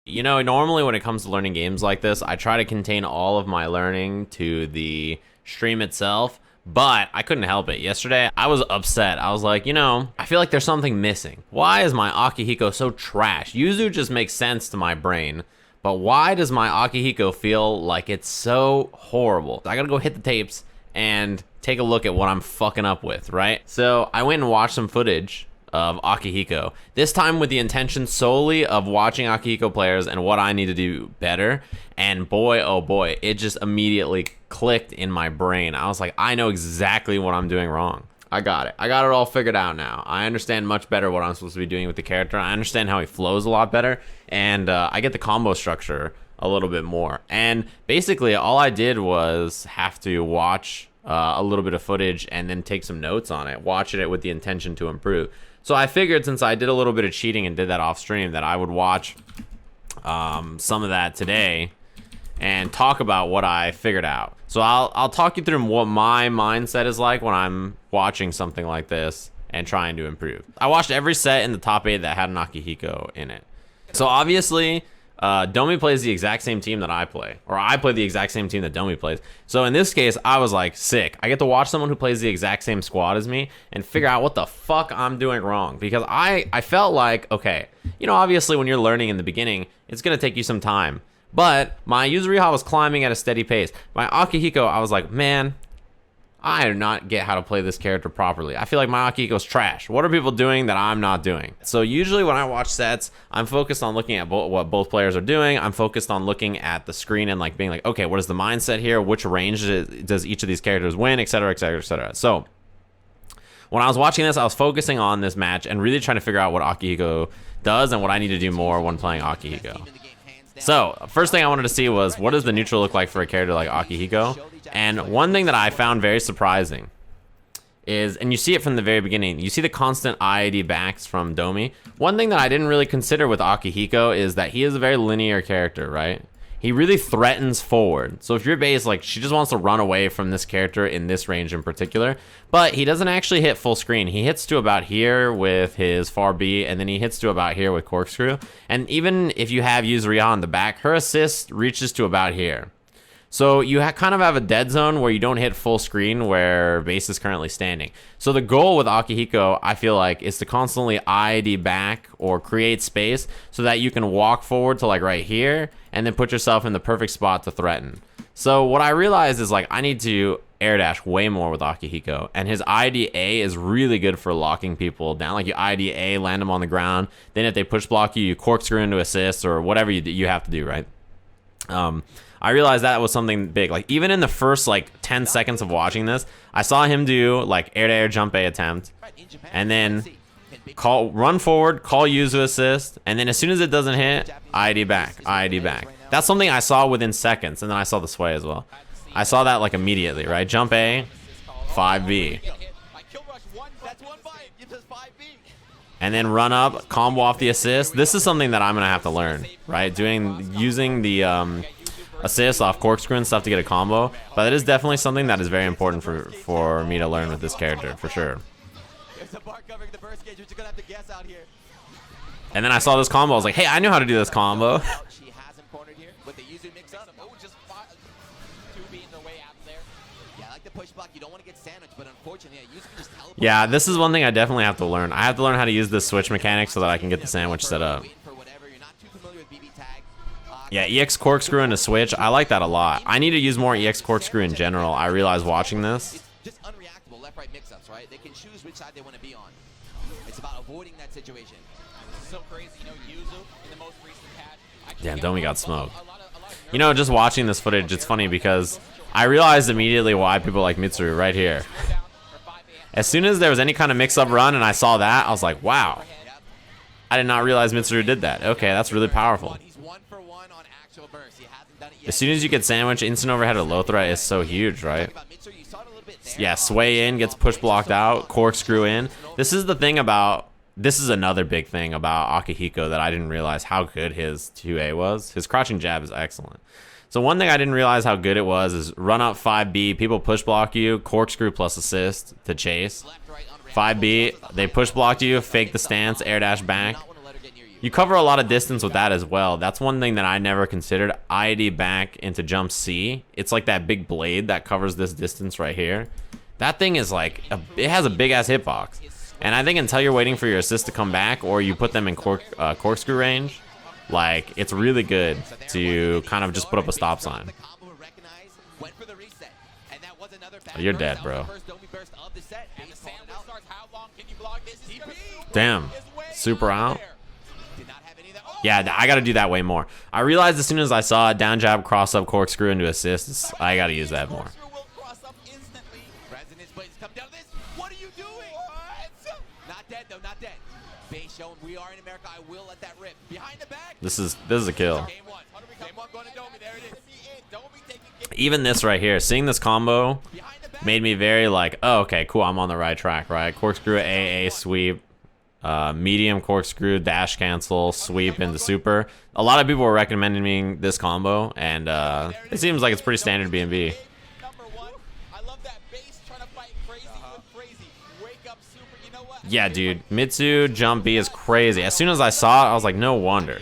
You know, normally when it comes to learning games like this, I try to contain all of my learning to the stream itself, but I couldn't help it. Yesterday, I was upset. I was like, you know, I feel like there's something missing. Why is my Akihiko so trash? Yuzu just makes sense to my brain, but why does my Akihiko feel like it's so horrible? I gotta go hit the tapes and take a look at what I'm fucking up with, right? So I went and watched some footage of Akihiko, this time with the intention solely of watching Akihiko players and what I need to do better. And boy, oh boy, it just immediately clicked in my brain. I was like, I know exactly what I'm doing wrong. I got it all figured out now. I understand much better what I'm supposed to be doing with the character. I understand how he flows a lot better, and I get the combo structure a little bit more. And basically all I did was have to watch a little bit of footage and then take some notes on it, watch it with the intention to improve. So I figured, since I did a little bit of cheating and did that off stream, that I would watch some of that today and talk about what I figured out. So I'll talk you through what my mindset is like when I'm watching something like this and trying to improve. I watched every set in the top 8 that had an Akihiko in it. So obviously, Domi plays the exact same team that I play, or I play the exact same team that Domi plays. So in this case, I was like, sick. I get to watch someone who plays the exact same squad as me and figure out what the fuck I'm doing wrong. Because I felt like, okay, you know, obviously when you're learning in the beginning, it's going to take you some time. But my Yuzuriha was climbing at a steady pace. My Akihiko, I was like, man, I do not get how to play this character properly. I feel like my Akihiko's trash. What are people doing that I'm not doing? So usually when I watch sets, I'm focused on looking at what both players are doing. I'm focused on looking at the screen and like being like, okay, what is the mindset here? Which range does each of these characters win, etc., etc., etc. So when I was watching this, I was focusing on this match and really trying to figure out what Akihiko does and what I need to do more when playing Akihiko. So first thing I wanted to see was, what does the neutral look like for a character like Akihiko? And one thing that I found very surprising is, and you see it from the very beginning, you see the constant IID backs from Domi. One thing that I didn't really consider with Akihiko is that he is a very linear character, right? He really threatens forward. So if your base, like, she just wants to run away from this character in this range in particular, but he doesn't actually hit full screen. He hits to about here with his far B, and then he hits to about here with corkscrew. And even if you have Yuzuriha on the back, her assist reaches to about here. So you kind of have a dead zone where you don't hit full screen where base is currently standing. So the goal with Akihiko, I feel like, is to constantly ID back or create space so that you can walk forward to like right here and then put yourself in the perfect spot to threaten. So what I realized is, like, I need to air dash way more with Akihiko, and his IDA is really good for locking people down. Like, you IDA, land them on the ground, then if they push block you, you corkscrew into assist or whatever you have to do, right? I realized that was something big. Like, even in the first like 10 seconds of watching this, I saw him do like air-to-air jump A attempt, and then run forward, call Yuzu assist, and then as soon as it doesn't hit, ID back, ID back. That's something I saw within seconds, and then I saw the sway as well. I saw that like immediately, right? Jump A, 5B. And then run up, combo off the assist. This is something that I'm gonna have to learn, right? Using the assist off corkscrew and stuff to get a combo, but it is definitely something that is very important for me to learn with this character, for sure. And then I saw this combo, I was like, hey, I knew how to do this combo. Yeah, this is one thing I definitely have to learn. I have to learn how to use this switch mechanic so that I can get the sandwich set up. Yeah, EX corkscrew and a switch, I like that a lot. I need to use more EX corkscrew in general. I realized watching this. Just unreactable left-right mix-ups, right? They can choose which side they want to be on. It's about avoiding that situation. So crazy, you know, Yuzu in the most recent patch. Damn, Domi got smoked. You know, just watching this footage, it's funny because I realized immediately why people like Mitsuru right here. As soon as there was any kind of mix-up run and I saw that, I was like, wow. I did not realize Mitsuru did that. Okay, that's really powerful. As soon as you get sandwich, instant overhead or low threat is so huge, right? Yeah, sway in, gets push blocked out, corkscrew in. This is another big thing about Akihiko that I didn't realize how good his 2A was. His crouching jab is excellent. So one thing I didn't realize how good it was is run up 5B, people push block you, corkscrew plus assist to chase. 5B, they push blocked you, fake the stance, air dash back. You cover a lot of distance with that as well. That's one thing that I never considered. ID back into jump C. It's like that big blade that covers this distance right here. That thing is like, it has a big ass hitbox. And I think until you're waiting for your assist to come back or you put them in corkscrew range, like, it's really good to kind of just put up a stop sign. Oh, you're dead, bro. Damn. Super out. Yeah, I got to do that way more. I realized as soon as I saw it, down jab, cross up, corkscrew into assists, I got to use that more. This is a kill. Even this right here, seeing this combo made me very like, oh, okay, cool, I'm on the right track, right? Corkscrew, AA, sweep. Medium corkscrew, dash cancel, sweep into super. A lot of people were recommending me this combo, and it seems like it's pretty standard B&B. Yeah, dude, Mitsu jump B is crazy. As soon as I saw it, I was like, no wonder.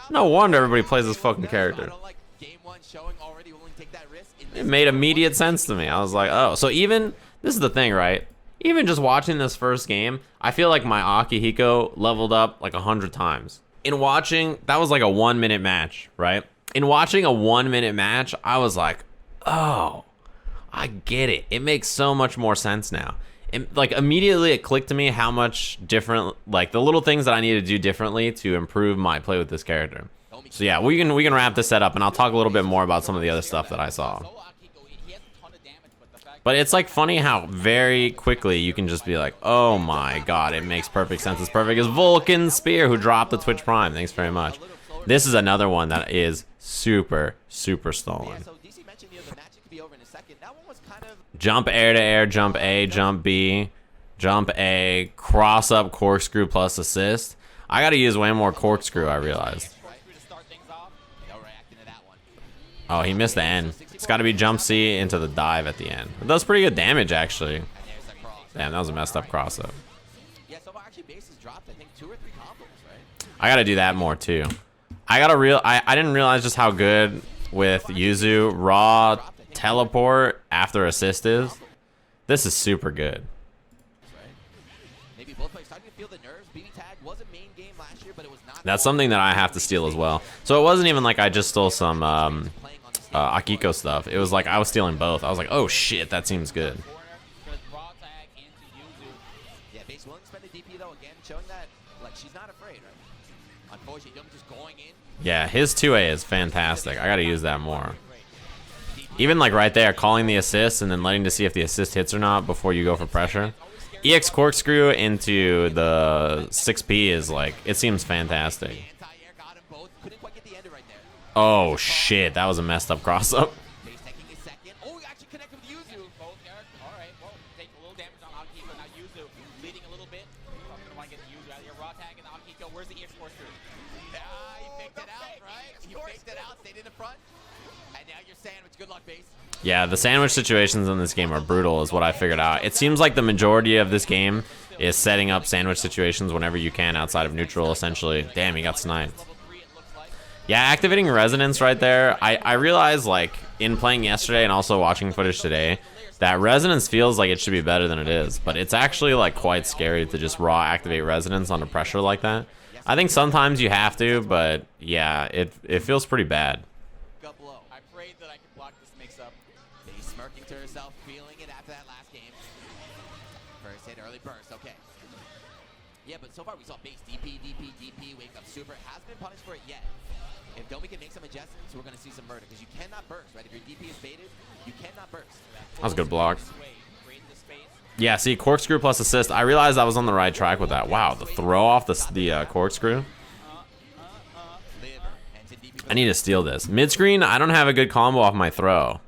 No wonder everybody plays this fucking character. It made immediate sense to me. I was like, oh, so even, this is the thing, right? Even just watching this first game, I feel like my Akihiko leveled up like 100 times. In watching, that was like a 1 minute match, right? In watching a 1 minute match, I was like, oh, I get it. It makes so much more sense now. And like immediately it clicked to me how much different, like the little things that I need to do differently to improve my play with this character. So yeah, we can wrap this set up and I'll talk a little bit more about some of the other stuff that I saw. But it's like funny how very quickly you can just be like, oh my god, it makes perfect sense. It's perfect as Vulcan Spear, who dropped the Twitch Prime. Thanks very much. This is another one that is super, super stolen. Jump air to air, jump A, jump B, jump A, cross up corkscrew plus assist. I gotta use way more corkscrew, I realized. Oh, he missed the end. It's got to be jump C into the dive at the end. It does pretty good damage, actually. Damn, that was a messed up cross up. I got to do that more, too. I didn't realize just how good with Yuzu raw teleport after assist is. This is super good. That's something that I have to steal as well. So it wasn't even like I just stole some Akiko stuff. It was like I was stealing both. I was like, oh shit, that seems good. Yeah, his 2A is fantastic. I gotta use that more. Even like right there, calling the assist and then letting to see if the assist hits or not before you go for pressure. EX corkscrew into the 6P is like, it seems fantastic. Oh shit, that was a messed up cross up. Yeah, the sandwich situations in this game are brutal is what I figured out. It seems like the majority of this game is setting up sandwich situations whenever you can outside of neutral, essentially. Damn, he got sniped. Yeah, activating resonance right there. I realized, like, in playing yesterday and also watching footage today, that resonance feels like it should be better than it is. But it's actually, like, quite scary to just raw activate resonance under pressure like that. I think sometimes you have to, but yeah, it feels pretty bad. Yeah, but so far we saw base DP, wake up super. Hasn't been punished for it yet. If Domi can make some adjustments, we're going to see some murder. Because you cannot burst, right? If your DP is baited, you cannot burst. That was a good block. Yeah, see, corkscrew plus assist. I realized I was on the right track with that. Wow, the throw off the corkscrew. I need to steal this. Mid-screen, I don't have a good combo off my throw.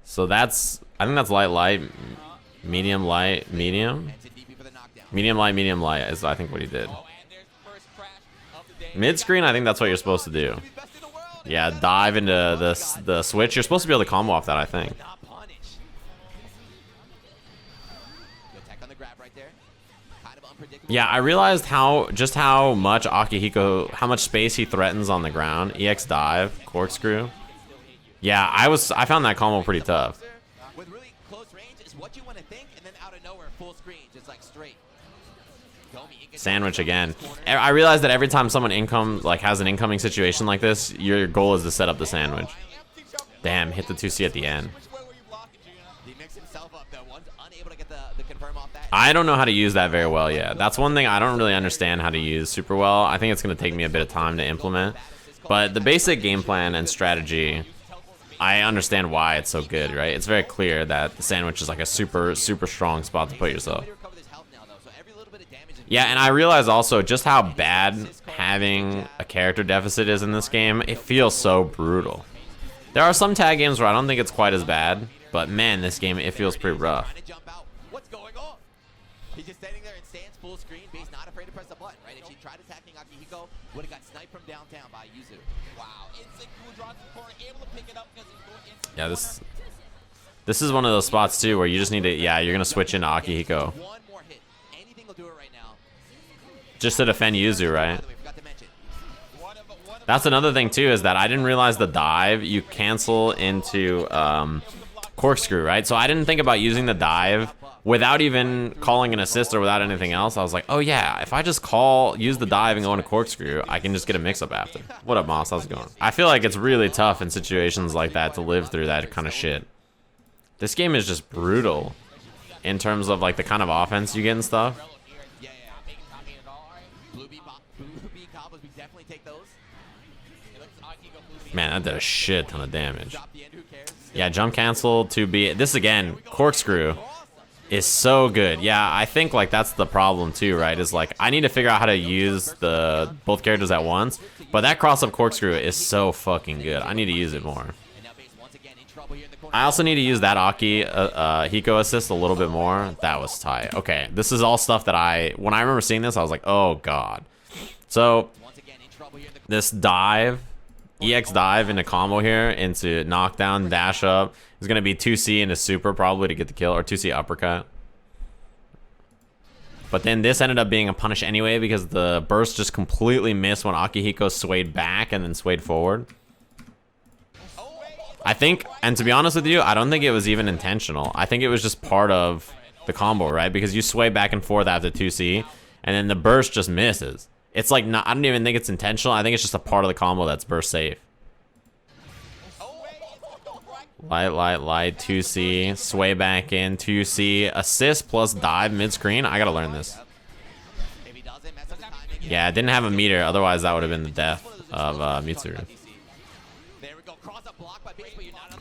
So that's, I think that's light, medium, medium. Medium, light is, I think, what he did. Mid-screen, I think that's what you're supposed to do. Yeah, dive into the switch. You're supposed to be able to combo off that, I think. Yeah, I realized just how much Akihiko, how much space he threatens on the ground. EX dive, corkscrew. Yeah, I found that combo pretty tough. With really close range is what you want to think, and then out of nowhere, full screen, just like straight. Sandwich again. I realized that every time someone has an incoming situation like this, your goal is to set up the sandwich. Damn, hit the 2C at the end. I don't know how to use that very well yet. That's one thing I don't really understand how to use super well. I think it's going to take me a bit of time to implement. But the basic game plan and strategy, I understand why it's so good, right? It's very clear that the sandwich is like a super, super strong spot to put yourself. Yeah, and I realize also just how bad having a character deficit is in this game. It feels so brutal. There are some tag games where I don't think it's quite as bad, but man, this game, it feels pretty rough. What's going on? He's just standing there and stands full screen. Base not afraid to press the button, right? If she tried attacking Akihiko, would have got sniped from downtown by Yuzu. Wow, instant cool draw to the corner, able to pick it up because he's going instant. Yeah, this is one of those spots too where you just need to, yeah, you're gonna switch into Akihiko. One more hit. Anything will do it right now. Just to defend Yuzu, right? That's another thing too, is that I didn't realize the dive you cancel into corkscrew, right? So I didn't think about using the dive without even calling an assist or without anything else. I was like, oh yeah, if I just use the dive and go into corkscrew, I can just get a mix-up after. What up, Moss? How's it going? I feel like it's really tough in situations like that to live through that kind of shit. This game is just brutal in terms of like the kind of offense you get and stuff. Man, that did a shit ton of damage. Yeah, jump cancel to be... This again, corkscrew is so good. Yeah, I think like that's the problem too, right? Is like I need to figure out how to use both characters at once. But that cross-up corkscrew is so fucking good. I need to use it more. I also need to use that Hiko assist a little bit more. That was tight. Okay, this is all stuff that when I remember seeing this, I was like, oh god. So this dive... EX dive into combo here into knockdown, dash up. Is going to be 2C into super probably to get the kill, or 2C uppercut. But then this ended up being a punish anyway because the burst just completely missed when Akihiko swayed back and then swayed forward. I think, and to be honest with you, I don't think it was even intentional. I think it was just part of the combo, right? Because you sway back and forth after 2C and then the burst just misses. It's like, not, I don't even think it's intentional. I think it's just a part of the combo that's burst safe. Light, 2C, sway back in, 2C, assist plus dive mid-screen. I gotta learn this. Yeah, it didn't have a meter, otherwise that would have been the death of Mitsuru.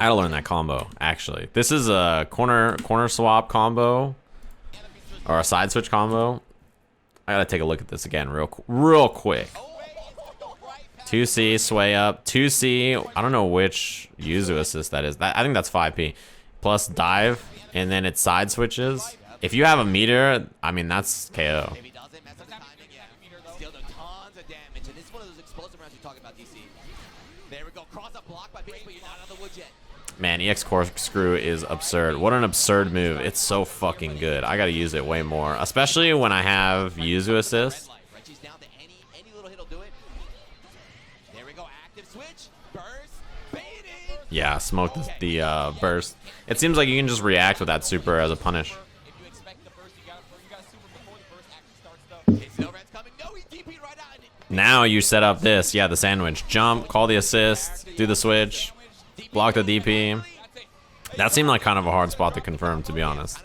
I gotta learn that combo, actually. This is a corner swap combo, or a side switch combo. I gotta take a look at this again real quick. 2C, sway up. 2C, I don't know which Yuzu assist that is. I think that's 5P. Plus dive, and then it side switches. If you have a meter, I mean, that's KO. Man, EX corkscrew is absurd. What an absurd move. It's so fucking good. I gotta use it way more. Especially when I have Yuzu assist. Yeah, smoke the burst. It seems like you can just react with that super as a punish. Now you set up this. Yeah, the sandwich. Jump, call the assist, do the switch. Block the DP. That seemed like kind of a hard spot to confirm, to be honest.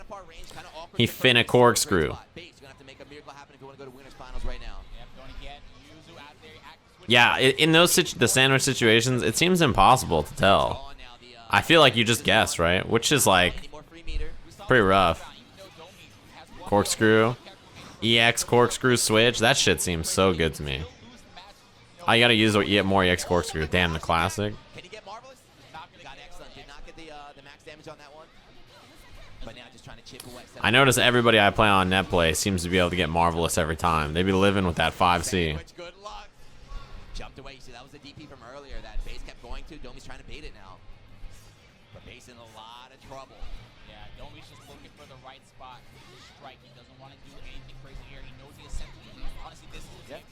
He finna corkscrew. Yeah, in those the sandwich situations, it seems impossible to tell. I feel like you just guess, right? Which is like pretty rough. Corkscrew. EX corkscrew switch. That shit seems so good to me. I gotta use more EX corkscrew. Damn, the classic. I notice everybody I play on net play seems to be able to get Marvelous every time. They be living with that 5C. Jumped away. See, that was the DP from earlier that base kept going to. Domi's trying to bait it now. But Base in a lot of trouble. Yeah, Domi's just looking for the right spot to strike. He doesn't want to do anything crazy here. He knows the ascent. Honestly, this is Yep.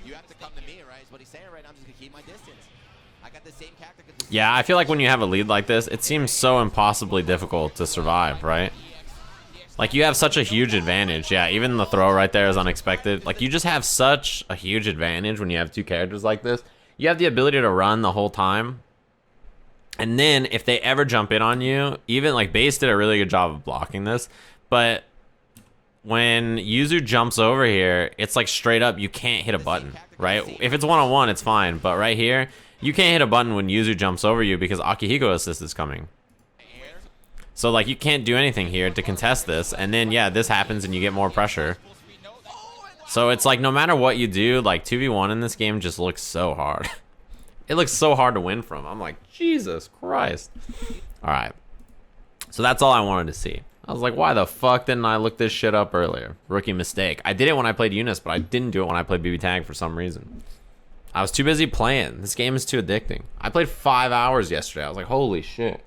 you You have to come to me, right? Is what he's saying right now. I'm just gonna keep my distance. I got the same character. Yeah, I feel like when you have a lead like this, it seems so impossibly difficult to survive, right? Like, you have such a huge advantage. Yeah, even the throw right there is unexpected. Like, you just have such a huge advantage when you have two characters like this. You have the ability to run the whole time. And then, if they ever jump in on you, even, like, Base did a really good job of blocking this. But when Yuzu jumps over here, it's, like, straight up, you can't hit a button, right? If it's one-on-one, it's fine. But right here, you can't hit a button when Yuzu jumps over you because Akihiko assist is coming. So, like, you can't do anything here to contest this. And then, yeah, this happens and you get more pressure. So, it's like, no matter what you do, like, 2v1 in this game just looks so hard. It looks so hard to win from. I'm like, Jesus Christ. All right. So, that's all I wanted to see. I was like, why the fuck didn't I look this shit up earlier? Rookie mistake. I did it when I played Eunice, but I didn't do it when I played BBTAG for some reason. I was too busy playing. This game is too addicting. I played 5 hours yesterday. I was like, holy shit.